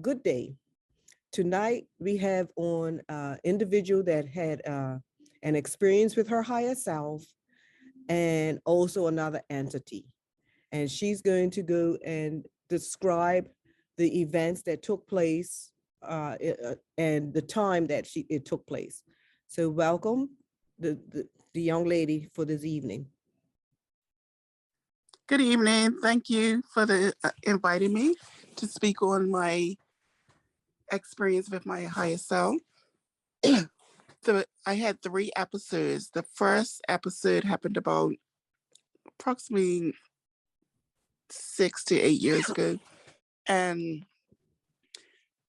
Good day. Tonight we have on an individual that had an experience with her higher self and also another entity. And she's going to go and describe the events that took place and the time that it took place. So welcome the young lady for this evening. Good evening. Thank you for inviting me to speak on my experience with my higher self. I had 3 episodes. The first episode happened about approximately 6 to 8 years ago. And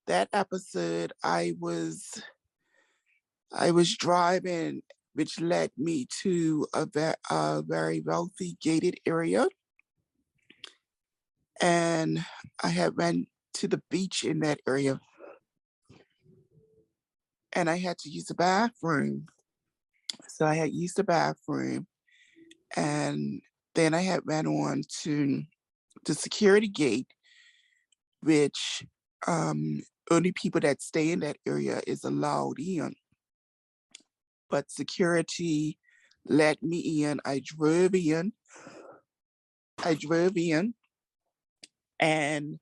that episode, I was driving, which led me to a very wealthy gated area. And I had went to the beach in that area. And I had to use the bathroom. So I had used the bathroom. And then I had went on to the security gate, which only people that stay in that area is allowed in. But security let me in. I drove in, and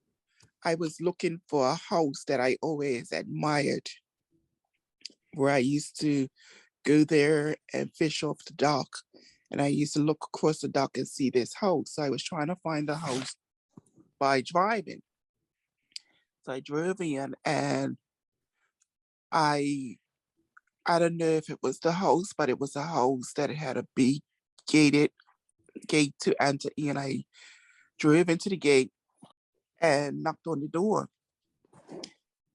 I was looking for a house that I always admired, where I used to go there and fish off the dock. And I used to look across the dock and see this house. So I was trying to find the house by driving. So I drove in, and I don't know if it was the house, but it was a house that had a big gated gate to enter in. I drove into the gate and knocked on the door.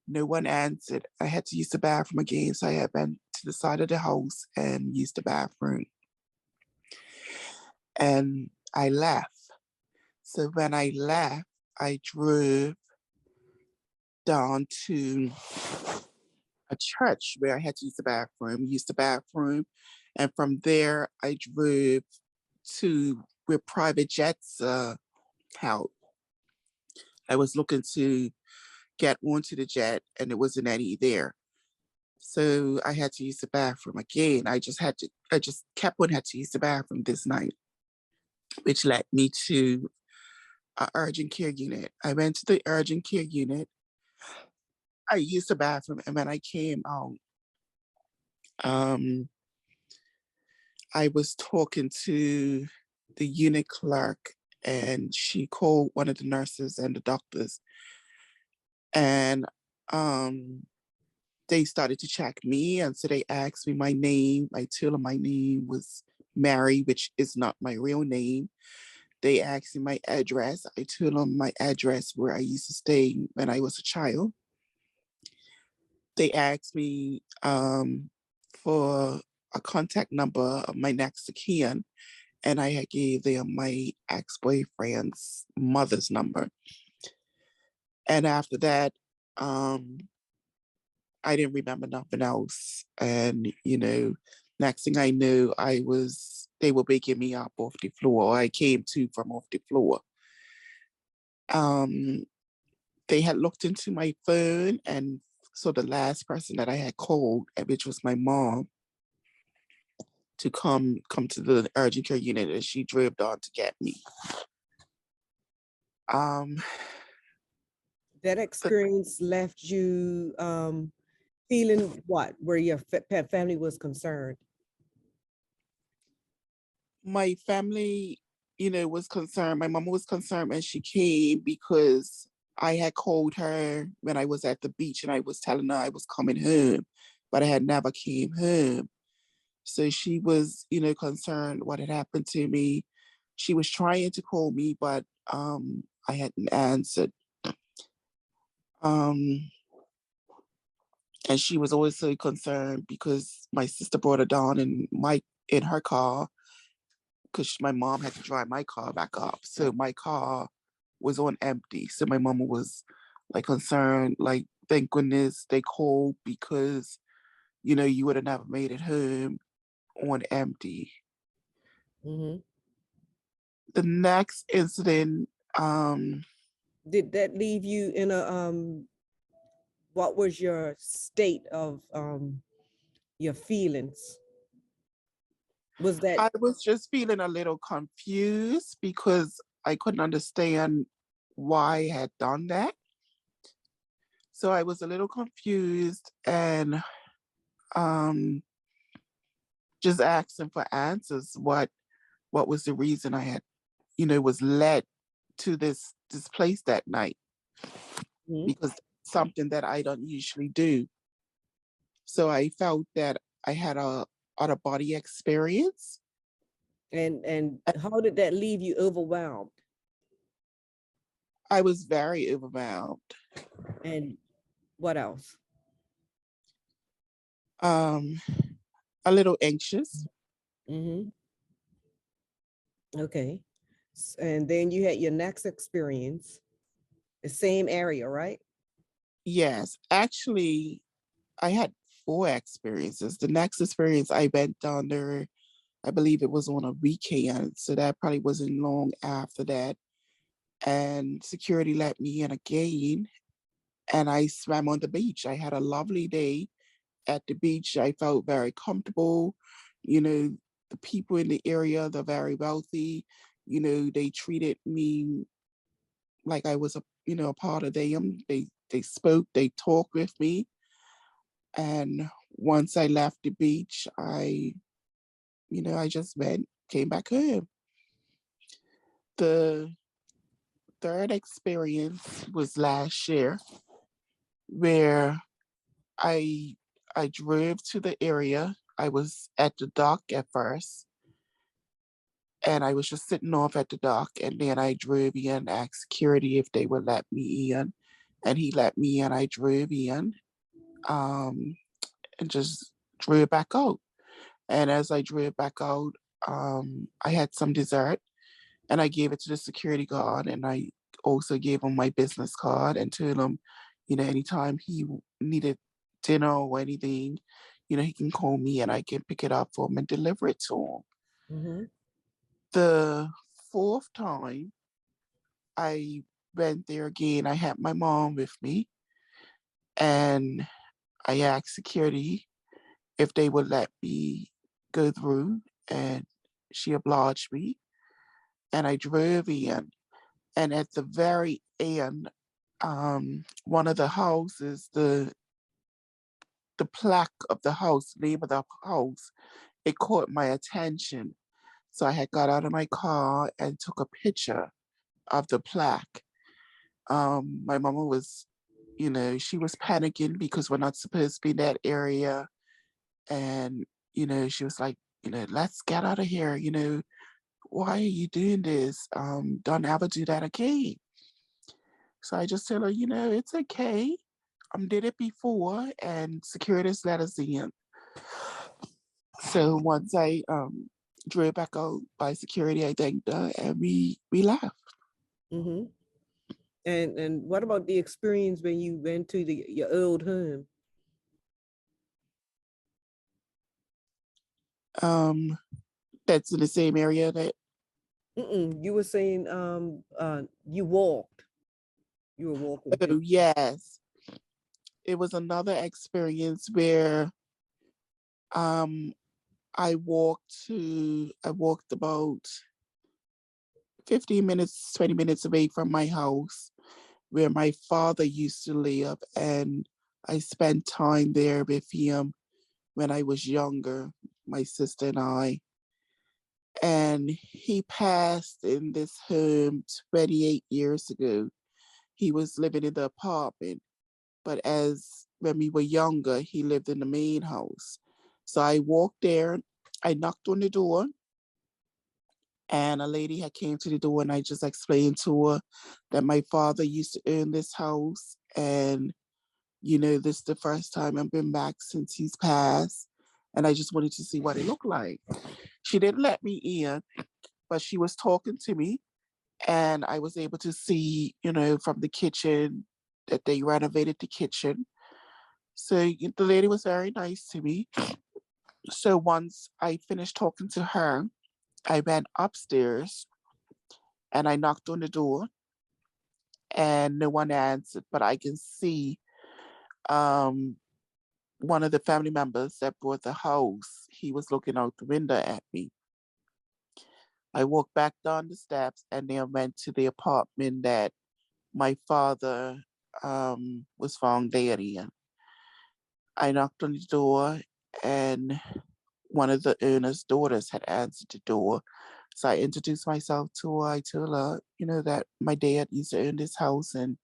No one answered. I had to use the bathroom again, so I had been to the side of the house and used the bathroom. And I left. So when I left, I drove down to a church where I had to use the bathroom. And from there, I drove to where private jets held. I was looking to get onto the jet, and there wasn't any there. So I had to use the bathroom again. I just kept on had to use the bathroom this night, which led me to an urgent care unit. I went to the urgent care unit. I used the bathroom, and when I came out, I was talking to the unit clerk, and she called one of the nurses and the doctors, and they started to check me, and so they asked me my name. I told them my name was Mary, which is not my real name. They asked me my address. I told them my address where I used to stay when I was a child. They asked me for a contact number of my next of kin, and I had gave them my ex-boyfriend's mother's number. And after that, I didn't remember nothing else. And, next thing I knew, they were waking me up off the floor. I came to from off the floor. They had looked into my phone, and so the last person that I had called, which was my mom, to come to the urgent care unit, and she drove on to get me. That experience left you feeling what? Where your family was concerned? My family, was concerned. My mom was concerned when she came because I had called her when I was at the beach, and I was telling her I was coming home, but I had never came home. So she was, concerned what had happened to me. She was trying to call me, but I hadn't answered. And she was also concerned because my sister brought her down in her car, because my mom had to drive my car back up. So my car was on empty. So my mama was concerned, thank goodness they called, because, you would have never made it home on empty. Mm-hmm. The next incident, Did that leave you in what was your state of your feelings? Was that I was just feeling a little confused because I couldn't understand why I had done that. So I was a little confused and um, just asking for answers. What was the reason I had, was led to this place that night? Mhm. Because something that I don't usually do. So I felt that I had a out of body experience. And how did that leave you overwhelmed? I was very overwhelmed. And what else? Um, a little anxious. Mm-hmm. Okay. And then you had your next experience, the same area, right? Yes, actually, I had four experiences. The next experience I went down there, I believe it was on a weekend, so that probably wasn't long after that. And security let me in again, and I swam on the beach. I had a lovely day at the beach. I felt very comfortable. You know, the people in the area, they're very wealthy. They treated me like I was a part of them. They spoke, they talked with me. And once I left the beach, I just came back home. The third experience was last year where I I drove to the area. I was at the dock at first, and I was just sitting off at the dock, and then I drove in, asked security if they would let me in, and he let me in. I drove in, um, and just drove back out. And as I drove back out, I had some dessert, and I gave it to the security guard, and I also gave him my business card and told him, anytime he needed dinner or anything, he can call me and I can pick it up for him and deliver it to him. Mm-hmm. The fourth time I went there again, I had my mom with me, and I asked security if they would let me go through, and she obliged me, and I drove in. And at the very end, one of the houses, the plaque of the house, name of the house, it caught my attention. So I had got out of my car and took a picture of the plaque. My mama was, she was panicking because we're not supposed to be in that area. And, she was like, let's get out of here. Why are you doing this? Don't ever do that again. So I just tell her, it's okay. Did it before, and security's let us in. So once I drove back out by security, I thanked her, and we left. Mm-hmm. And what about the experience when you went to your old home? Um, that's in the same area that. Mm-mm. You were saying you walked. You were walking to. Oh yes, it was another experience where um I walked about 15 minutes, 20 minutes away from my house where my father used to live, and I spent time there with him when I was younger, my sister and I. And he passed in this home 28 years ago. He was living in the apartment, but as when we were younger, he lived in the main house. So I walked there, I knocked on the door, and a lady had came to the door, and I just explained to her that my father used to own this house, and this is the first time I've been back since he's passed, and I just wanted to see what it looked like. She didn't let me in, but she was talking to me, and I was able to see, from the kitchen that they renovated the kitchen. So the lady was very nice to me. So once I finished talking to her, I went upstairs and I knocked on the door, and no one answered, but I can see um, one of the family members that bought the house, he was looking out the window at me. I walked back down the steps and then went to the apartment that my father was found dead in. I knocked on the door and one of the owner's daughters had answered the door. So I introduced myself to her. I told her, that my dad used to own this house and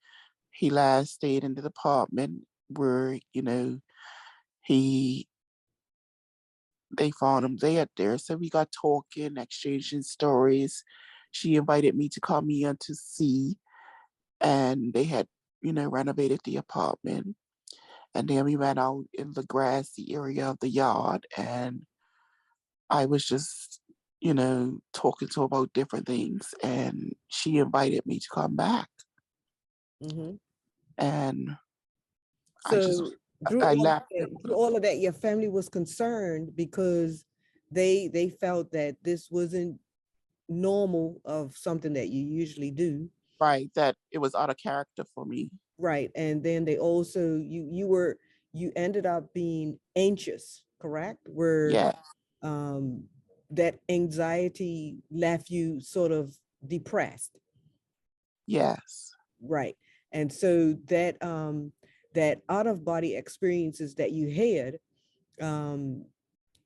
he last stayed in the apartment where, he they found him dead there. So we got talking, exchanging stories. She invited me to come in to see, and they had, renovated the apartment. And then we went out in the grassy area of the yard, and I was just, talking to her about different things. And she invited me to come back. Mm-hmm. And I just, So I left it. through all of that, your family was concerned because they felt that this wasn't normal of something that you usually do. Right, that it was out of character for me. Right. And then they also you ended up being anxious, correct? Where Yeah, um that anxiety left you sort of depressed. yes. Right. And so that out of body experiences that you had, um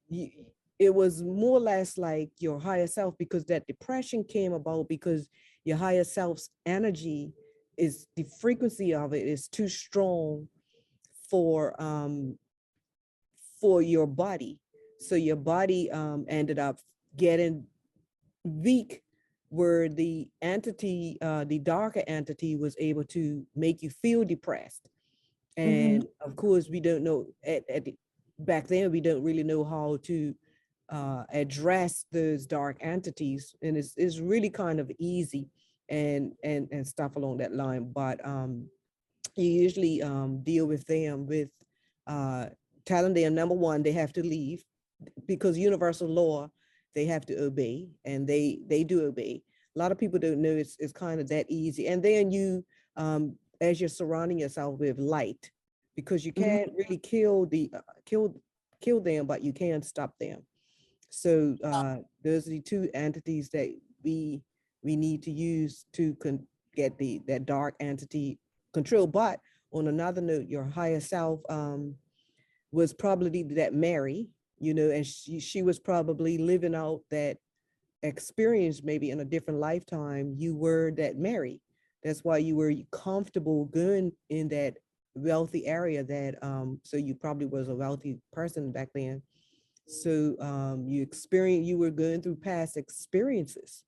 you, it was more or less like your higher self, because that depression came about because your higher self's energy is, the frequency of it is too strong for your body. So your body ended up getting weak, where the entity, the darker entity, was able to make you feel depressed. Hmm. And of course, we don't know back then, we don't really know how to address those dark entities, and it's really kind of easy and stuff along that line. But you usually deal with them with uh, telling them, number one, they have to leave, because universal law, they have to obey, and they do obey. A lot of people don't know it's kind of that easy. And then you, as you're surrounding yourself with light, because you Hmm. can't really kill them, but you can stop them. So those are the two entities that we need to use to get that dark entity control. But on another note, your higher self was probably that Mary, and she was probably living out that experience, maybe in a different lifetime. You were that Mary. That's why you were comfortable going in that wealthy area. That so you probably was a wealthy person back then. So you were going through past experiences,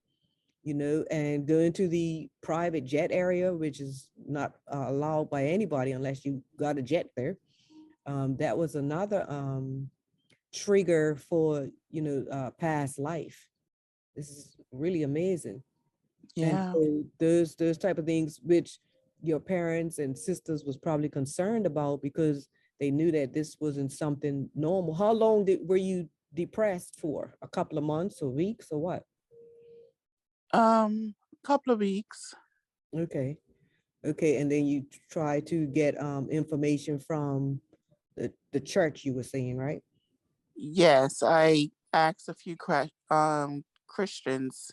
and going to the private jet area, which is not allowed by anybody unless you got a jet there. That was another trigger for, past life. This is really amazing. And Yeah. so those type of things, which your parents and sisters was probably concerned about, because they knew that this wasn't something normal. How long were you depressed for? A couple of months or weeks or what? Couple of weeks. Okay. Okay. And then you try to get information from the church, you were saying, right? Yes, I asked a few Christians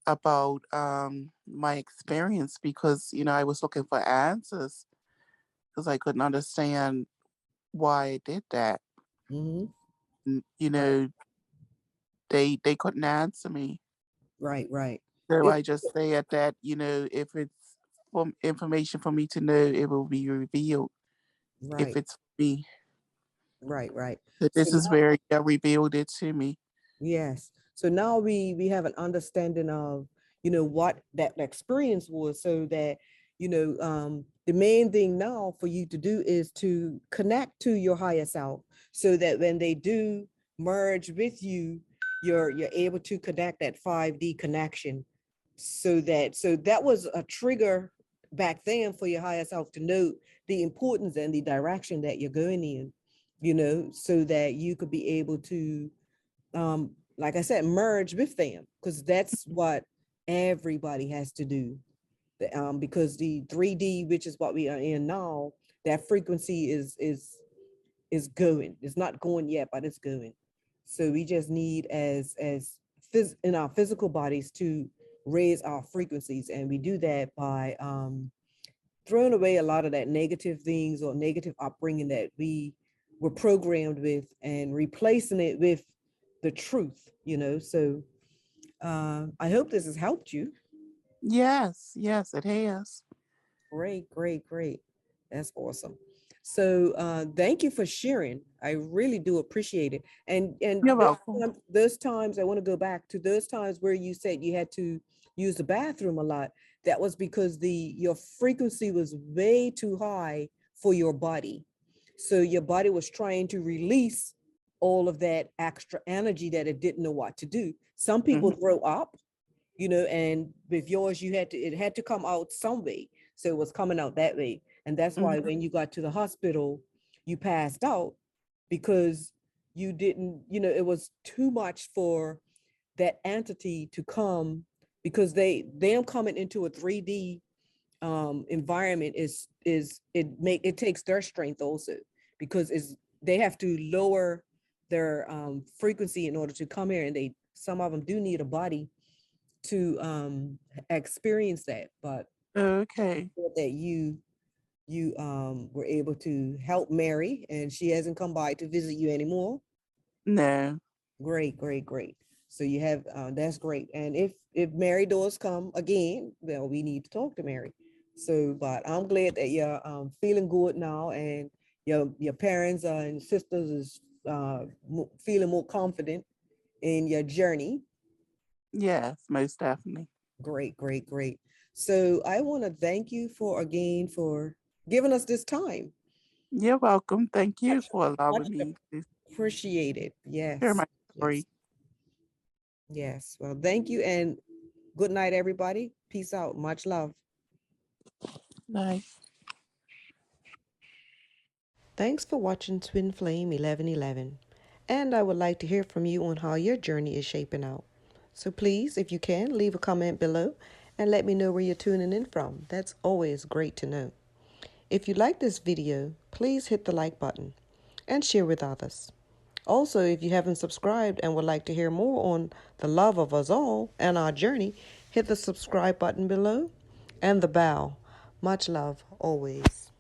about my experience because I was looking for answers because I couldn't understand why I did that. Mm-hmm. And, Right. they couldn't answer me. Right. Right. So It, I just said that if it's for information for me to know, it will be revealed if right. it's me. Right. Right. So So this is where you revealed it to me. yes. So now we have an understanding of, what that experience was, so that, the main thing now for you to do is to connect to your higher self, so that when they do merge with you, you're able to connect that 5D connection. So that was a trigger back then for your higher self to know the importance and the direction that you're going in, so that you could be able to, like I said, merge with them, because that's what everybody has to do. Because the 3D, which is what we are in now, that frequency is going. It's not going yet, but it's going. So we just need in our physical bodies to raise our frequencies, and we do that by throwing away a lot of that negative things or negative upbringing that we were programmed with, and replacing it with the truth. So I hope this has helped you. Yes, yes, it has. Great, great, great. That's awesome. So thank you for sharing. I really do appreciate it. And You're welcome. those times, I want to go back to those times where you said you had to use the bathroom a lot. That was because your frequency was way too high for your body. So your body was trying to release all of that extra energy that it didn't know what to do. Some people Mhm, throw up, and with yours, it had to come out some way. So it was coming out that way. And that's why mhm. when you got to the hospital, you passed out because you didn't, it was too much for that entity to come, because them coming into a 3D environment it takes their strength also, because they have to lower their frequency in order to come here, and some of them do need a body to experience that. But Okay. that you were able to help Mary, and she hasn't come by to visit you anymore. No. Great, great, great. So you have that's great. And if Mary does come again, well, we need to talk to Mary. So, but I'm glad that you're feeling good now, and your parents and sisters is feeling more confident in your journey. Yes, most definitely. Great, great, great. So I want to thank you for giving us this time. You're welcome. Thank you Much, for much allowing me to appreciated. share Yes, my yes, story. yes. Well, thank you, and good night, everybody. Peace out. Much love. Bye. Thanks for watching Twin Flame 1111. And I would like to hear from you on how your journey is shaping out. So please, if you can, leave a comment below and let me know where you're tuning in from. That's always great to know. If you like this video, please hit the like button and share with others. Also, if you haven't subscribed and would like to hear more on the love of us all and our journey, hit the subscribe button below and the bell. Much love always.